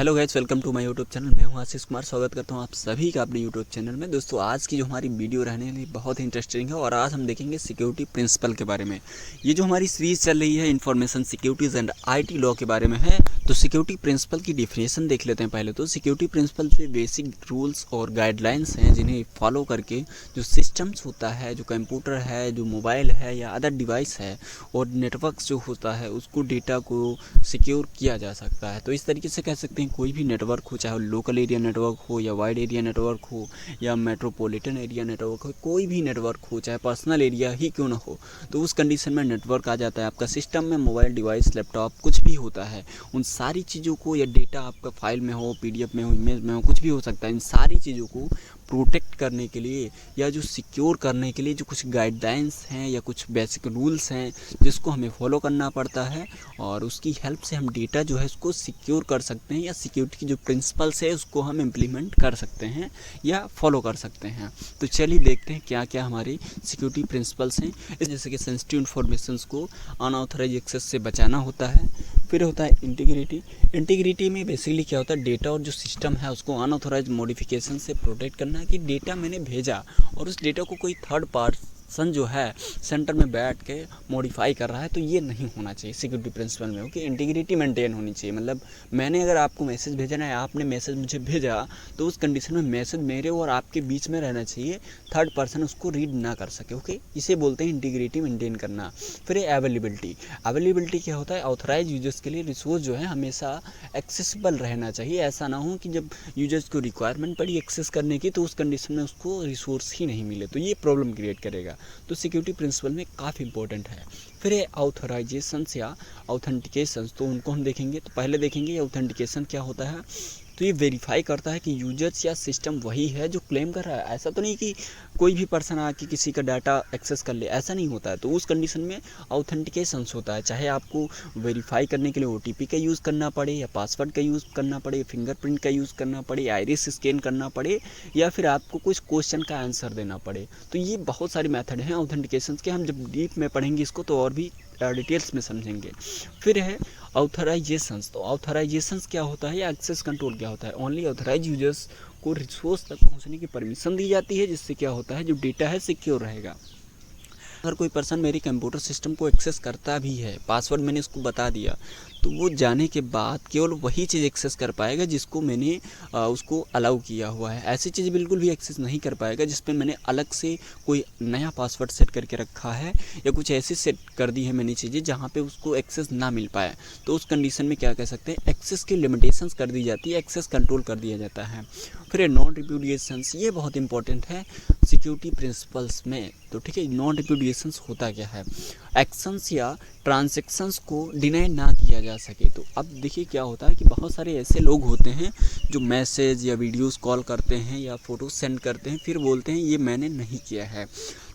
Hello guys, welcome to my YouTube channel. मैं हूं आशीष कुमार। स्वागत करता हूं आप सभी का अपने यूट्यूब चैनल में। दोस्तों, आज की जो हमारी वीडियो रहने वाली बहुत ही इंटरेस्टिंग है और आज हम देखेंगे सिक्योरिटी प्रिंसिपल के बारे में। ये जो हमारी सीरीज चल रही है information securities and IT law के बारे में है। तो सिक्योरिटी प्रिंसिपल की डिफिनेशन देख लेते हैं पहले। तो सिक्योरिटी प्रिंसिपल से बेसिक रूल्स और गाइडलाइंस हैं जिन्हें फॉलो करके जो सिस्टम्स होता है, जो कंप्यूटर है, जो मोबाइल है या अदर डिवाइस है और नेटवर्क्स जो होता है उसको डेटा को सिक्योर किया जा सकता है। तो इस तरीके से कह सकते हैं कोई भी नेटवर्क हो, चाहे लोकल एरिया नेटवर्क हो या वाइड एरिया नेटवर्क हो या मेट्रोपॉलिटन एरिया नेटवर्क हो, कोई भी नेटवर्क हो, चाहे पर्सनल एरिया ही क्यों ना हो, तो उस कंडीशन में नेटवर्क आ जाता है। आपका सिस्टम में मोबाइल डिवाइस, लैपटॉप कुछ भी होता है, उन सारी चीज़ों को या डेटा आपका फाइल में हो, पीडीएफ में हो, इमेज में हो, कुछ भी हो सकता है, इन सारी चीज़ों को प्रोटेक्ट करने के लिए या जो सिक्योर करने के लिए जो कुछ गाइडलाइंस हैं या कुछ बेसिक रूल्स हैं जिसको हमें फॉलो करना पड़ता है और उसकी हेल्प से हम डेटा जो है उसको सिक्योर कर सकते हैं या सिक्योरिटी की जो प्रिंसिपल्स है उसको हम इम्प्लीमेंट कर सकते हैं या फॉलो कर सकते हैं। तो चलिए देखते हैं क्या क्या हमारी सिक्योरिटी प्रिंसिपल्स हैं। जैसे कि सेंसिटिव इन्फॉर्मेशंस को अनऑथराइज एक्सेस से बचाना होता है। फिर होता है इंटीग्रिटी में बेसिकली क्या होता है, डेटा और जो सिस्टम है उसको अनऑथराइज मॉडिफिकेशन से प्रोटेक्ट करना है कि डेटा मैंने भेजा और उस डेटा को कोई थर्ड पर्सन जो है सेंटर में बैठ के मॉडिफाई कर रहा है, तो ये नहीं होना चाहिए सिक्योरिटी प्रिंसिपल में। ओके, इंटीग्रिटी मेंटेन होनी चाहिए। मतलब मैंने अगर आपको मैसेज भेजा ना, आपने मैसेज मुझे भेजा, तो उस कंडीशन में मैसेज मेरे और आपके बीच में रहना चाहिए, थर्ड पर्सन उसको रीड ना कर सके। ओके, इसे बोलते हैं इंटीग्रिटी मेंटेन करना। फिर अवेलेबिलिटी क्या होता है, ऑथराइज यूजर्स के लिए रिसोर्स जो है हमेशा एक्सेसिबल रहना चाहिए। ऐसा ना हो कि जब यूजर्स को रिक्वायरमेंट पड़ी एक्सेस करने की तो उस कंडीशन में उसको रिसोर्स ही नहीं मिले, तो ये प्रॉब्लम क्रिएट करेगा। तो सिक्योरिटी प्रिंसिपल में काफ़ी इंपॉर्टेंट है। फिर है ऑथराइजेशंस या ऑथेंटिकेशंस, तो उनको हम देखेंगे। तो पहले देखेंगे ऑथेंटिकेशन क्या होता है। तो ये वेरीफाई करता है कि यूजर्स या सिस्टम वही है जो क्लेम कर रहा है। ऐसा तो नहीं कि कोई भी पर्सन आके किसी का डाटा एक्सेस कर ले, ऐसा नहीं होता है। तो उस कंडीशन में ऑथेंटिकेशंस होता है, चाहे आपको वेरीफाई करने के लिए ओटीपी का यूज़ करना पड़े या पासवर्ड का यूज़ करना पड़े, फिंगरप्रिंट का यूज़ करना पड़े, आइरिस स्कैन करना पड़े या फिर आपको कुछ क्वेश्चन का आंसर देना पड़े। तो ये बहुत सारे मेथड हैं ऑथेंटिकेशंस के। हम जब डीप में पढ़ेंगे इसको तो और भी डिटेल्स में समझेंगे। फिर है ऑथराइजेशंस। तो ऑथराइजेशंस क्या होता है या एक्सेस कंट्रोल क्या होता है। ओनली ऑथराइज यूजर्स को रिसोर्स तक पहुंचने की परमिशन दी जाती है, जिससे क्या होता है जो डेटा है सिक्योर रहेगा। अगर कोई पर्सन मेरी कंप्यूटर सिस्टम को एक्सेस करता भी है, पासवर्ड मैंने उसको बता दिया, तो वो जाने के बाद केवल वही चीज़ एक्सेस कर पाएगा जिसको मैंने उसको अलाउ किया हुआ है। ऐसी चीज़ बिल्कुल भी एक्सेस नहीं कर पाएगा जिस पे मैंने अलग से कोई नया पासवर्ड सेट करके रखा है या कुछ ऐसी सेट कर दी है मैंने चीज़ें जहाँ पे उसको एक्सेस ना मिल पाए। तो उस कंडीशन में क्या कह सकते हैं, एक्सेस की लिमिटेशंस कर दी जाती है, एक्सेस कंट्रोल कर दिया जाता है। फिर नॉन रिप्यूडिएशंस, ये बहुत इंपॉर्टेंट है सिक्योरिटी प्रिंसिपल्स में। तो ठीक है, नॉन रिप्यूडिएशंस होता क्या है, एक्शंस या ट्रांजैक्शंस को डिनाई ना किया जा सके। तो अब देखिए क्या होता है कि बहुत सारे ऐसे लोग होते हैं जो मैसेज या वीडियोस कॉल करते हैं या फोटो सेंड करते हैं, फिर बोलते हैं ये मैंने नहीं किया है।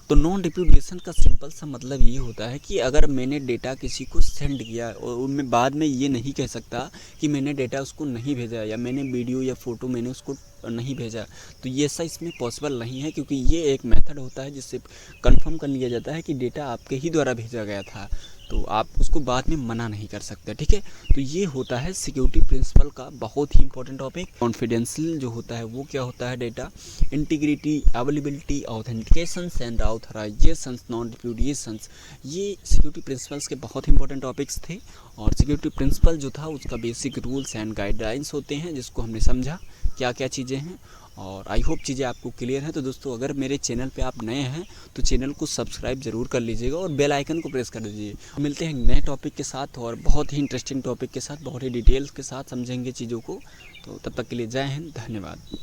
तो नॉन रिप्यूडिएशन का सिंपल सा मतलब ये होता है कि अगर मैंने डेटा किसी को सेंड किया और मैं बाद में ये नहीं कह सकता कि मैंने डेटा उसको नहीं भेजा या मैंने वीडियो या फ़ोटो मैंने उसको नहीं भेजा, तो ये ऐसा इसमें पॉसिबल नहीं है, क्योंकि ये एक मेथड होता है जिससे कंफर्म कर लिया जाता है कि डेटा आपके ही द्वारा भेजा गया था, तो आप उसको बाद में मना नहीं कर सकते। ठीक है, तो ये होता है सिक्योरिटी प्रिंसिपल का बहुत ही इंपॉर्टेंट टॉपिक। कॉन्फिडेंशियल जो होता है वो क्या होता है, data integrity, availability, authentications and authorisations, non repudiations, ये सिक्योरिटी प्रिंसिपल्स के बहुत इंपॉर्टेंट टॉपिक्स थे। और सिक्योरिटी प्रिंसिपल जो था उसका बेसिक रूल्स एंड गाइडलाइंस होते हैं जिसको हमने समझा क्या क्या चीज़ें हैं, और आई होप चीज़ें आपको क्लियर हैं। तो दोस्तों, अगर मेरे चैनल पे आप नए हैं तो चैनल को सब्सक्राइब ज़रूर कर लीजिएगा और बेल आइकन को प्रेस कर दीजिए। मिलते हैं नए टॉपिक के साथ और बहुत ही इंटरेस्टिंग टॉपिक के साथ, बहुत ही डिटेल्स के साथ समझेंगे चीज़ों को। तो तब तक के लिए जय हिंद, धन्यवाद।